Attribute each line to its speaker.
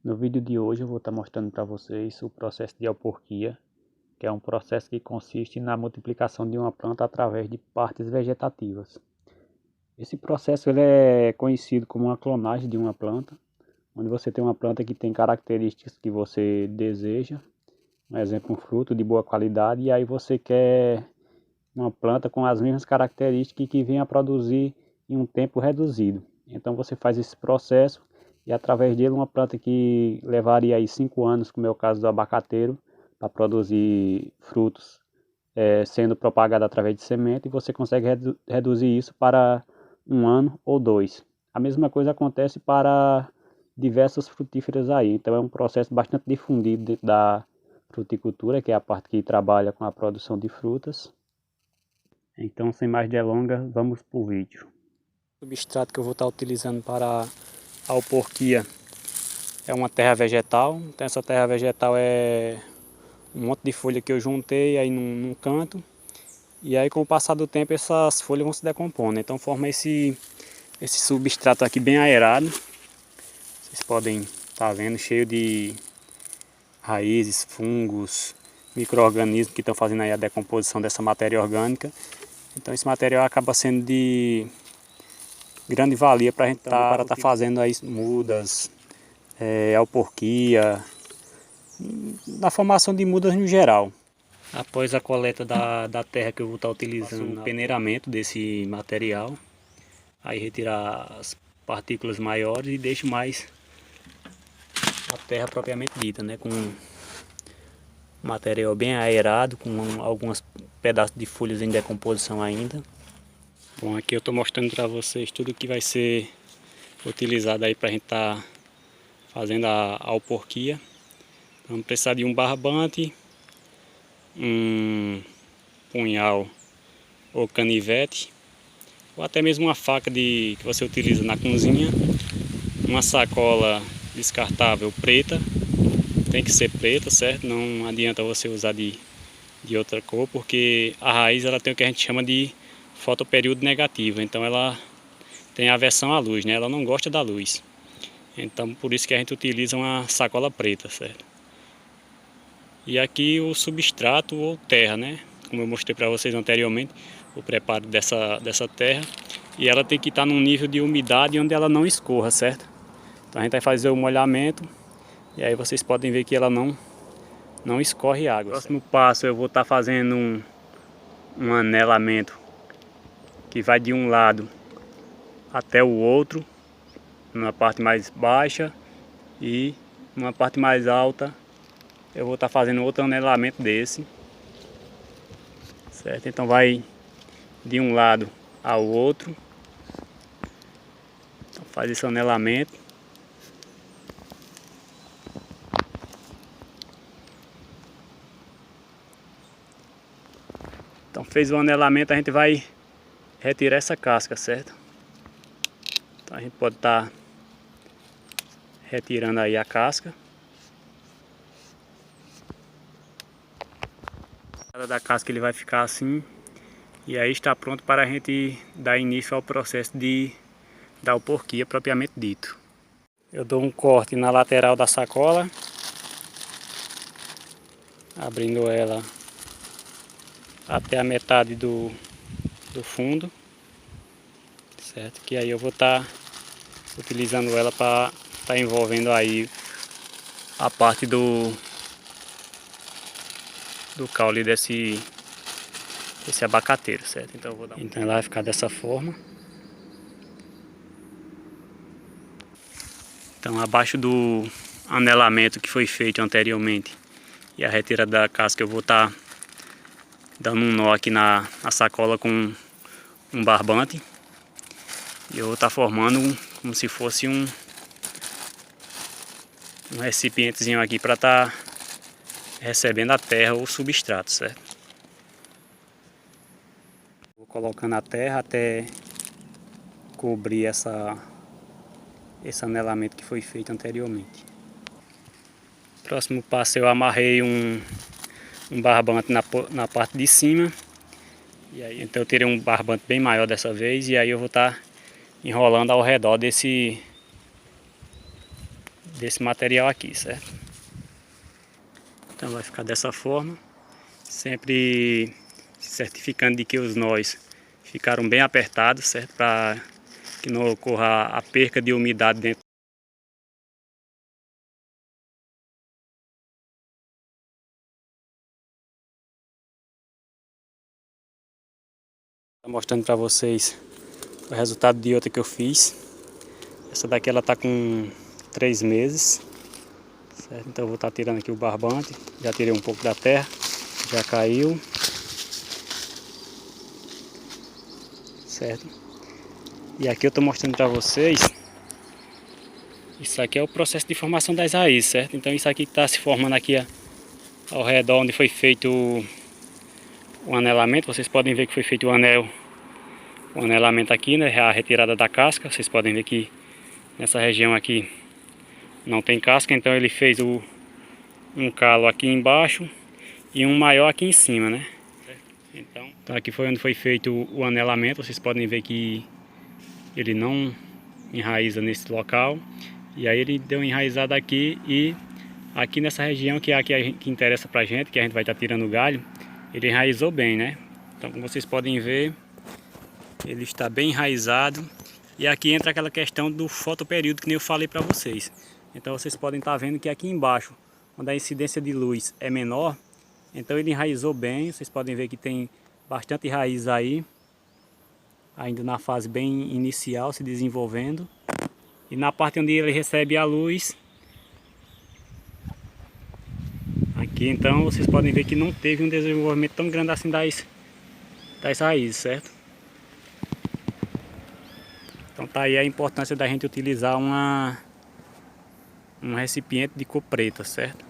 Speaker 1: No vídeo de hoje eu vou estar mostrando para vocês o processo de auporquia, que é um processo que consiste na multiplicação de uma planta através de partes vegetativas. Esse processo ele é conhecido como uma clonagem de uma planta, onde você tem uma planta que tem características que você deseja, por exemplo, um fruto de boa qualidade, e aí você quer uma planta com as mesmas características e que venha a produzir em um tempo reduzido. Então você faz esse processo e através dele uma planta que levaria aí 5 anos, como é o caso do abacateiro, para produzir frutos, sendo propagado através de semente, e você consegue reduzir isso para 1 ano ou 2. A mesma coisa acontece para diversas frutíferas aí, então é um processo bastante difundido dentro da fruticultura, que é a parte que trabalha com a produção de frutas. Então, sem mais delongas, vamos para o vídeo. O substrato que eu vou estar utilizando para a auporquia é uma terra vegetal. Então, essa terra vegetal é um monte de folha que eu juntei aí num canto. E aí, com o passar do tempo, essas folhas vão se decompondo. Então, forma esse substrato aqui bem aerado. Vocês podem estar vendo, cheio de raízes, fungos, micro-organismos que estão fazendo aí a decomposição dessa matéria orgânica. Então esse material acaba sendo de grande valia para a gente estar fazendo aí mudas, auporquia, na formação de mudas no geral. Após a coleta da terra que eu vou estar utilizando, o peneiramento desse material, aí retirar as partículas maiores e deixo mais a terra propriamente dita, né, com material bem aerado, com alguns pedaços de folhas em decomposição ainda. Bom, aqui eu estou mostrando para vocês tudo que vai ser utilizado aí para a gente estar fazendo a auporquia. Vamos precisar de um barbante, um punhal ou canivete, ou até mesmo uma faca que você utiliza na cozinha, uma sacola descartável preta, tem que ser preta, certo? Não adianta você usar de outra cor, porque a raiz ela tem o que a gente chama de fotoperíodo negativo, então ela tem aversão à luz, né? Ela não gosta da luz. Então por isso que a gente utiliza uma sacola preta, certo? E aqui o substrato ou terra, né? Como eu mostrei para vocês anteriormente, o preparo dessa terra. E ela tem que estar num nível de umidade onde ela não escorra, certo? Então a gente vai fazer o molhamento e aí vocês podem ver que ela não escorre água. Próximo passo eu vou estar fazendo um anelamento que vai de um lado até o outro, numa parte mais baixa, e numa parte mais alta eu vou estar fazendo outro anelamento desse, certo? Então vai de um lado ao outro, então faz esse anelamento. Então fez o anelamento, a gente vai retirar essa casca, certo? Então a gente pode estar retirando aí a casca. Da casca ele vai ficar assim, e aí está pronto para a gente dar início ao processo da auporquia propriamente dito. Eu dou um corte na lateral da sacola, abrindo ela até a metade do fundo, certo? Que aí eu vou estar utilizando ela para estar envolvendo aí a parte do caule desse abacateiro, certo? Então ela vai ficar dessa forma. Então abaixo do anelamento que foi feito anteriormente e a retirada da casca, eu vou estar dando um nó aqui na sacola com um barbante. E eu vou estar formando como se fosse um recipientezinho aqui para estar recebendo a terra ou substrato, certo? Vou colocando a terra até cobrir esse anelamento que foi feito anteriormente. Próximo passo, eu amarrei um barbante na parte de cima. E aí, então eu tirei um barbante bem maior dessa vez, e aí eu vou estar enrolando ao redor desse material aqui, certo? Então vai ficar dessa forma, sempre se certificando de que os nós ficaram bem apertados, certo? Para que não ocorra a perca de umidade dentro. Estou mostrando para vocês o resultado de outra que eu fiz. Essa daqui ela tá com 3 meses, certo? Então eu vou estar tirando aqui o barbante. Já tirei um pouco da terra, já caiu, certo? E aqui eu estou mostrando para vocês, isso aqui é o processo de formação das raízes, certo? Então isso aqui que está se formando aqui ao redor onde foi feito o anelamento. Vocês podem ver que foi feito o anelamento aqui, né? A retirada da casca. Vocês podem ver que nessa região aqui não tem casca, então ele fez um calo aqui embaixo e um maior aqui em cima, né? Então aqui foi onde foi feito o anelamento. Vocês podem ver que ele não enraiza nesse local, e aí ele deu enraizada aqui, e aqui nessa região que é aqui que interessa pra gente, que a gente vai estar tirando o galho, ele enraizou bem, né? Então como vocês podem ver, ele está bem enraizado. E aqui entra aquela questão do fotoperíodo que nem eu falei para vocês. Então vocês podem estar vendo que aqui embaixo, onde a incidência de luz é menor, então ele enraizou bem. Vocês podem ver que tem bastante raiz aí, ainda na fase bem inicial, se desenvolvendo. E na parte onde ele recebe a luz, aqui então vocês podem ver que não teve um desenvolvimento tão grande assim das raízes, certo? Então tá aí a importância da gente utilizar um recipiente de cor preta, certo?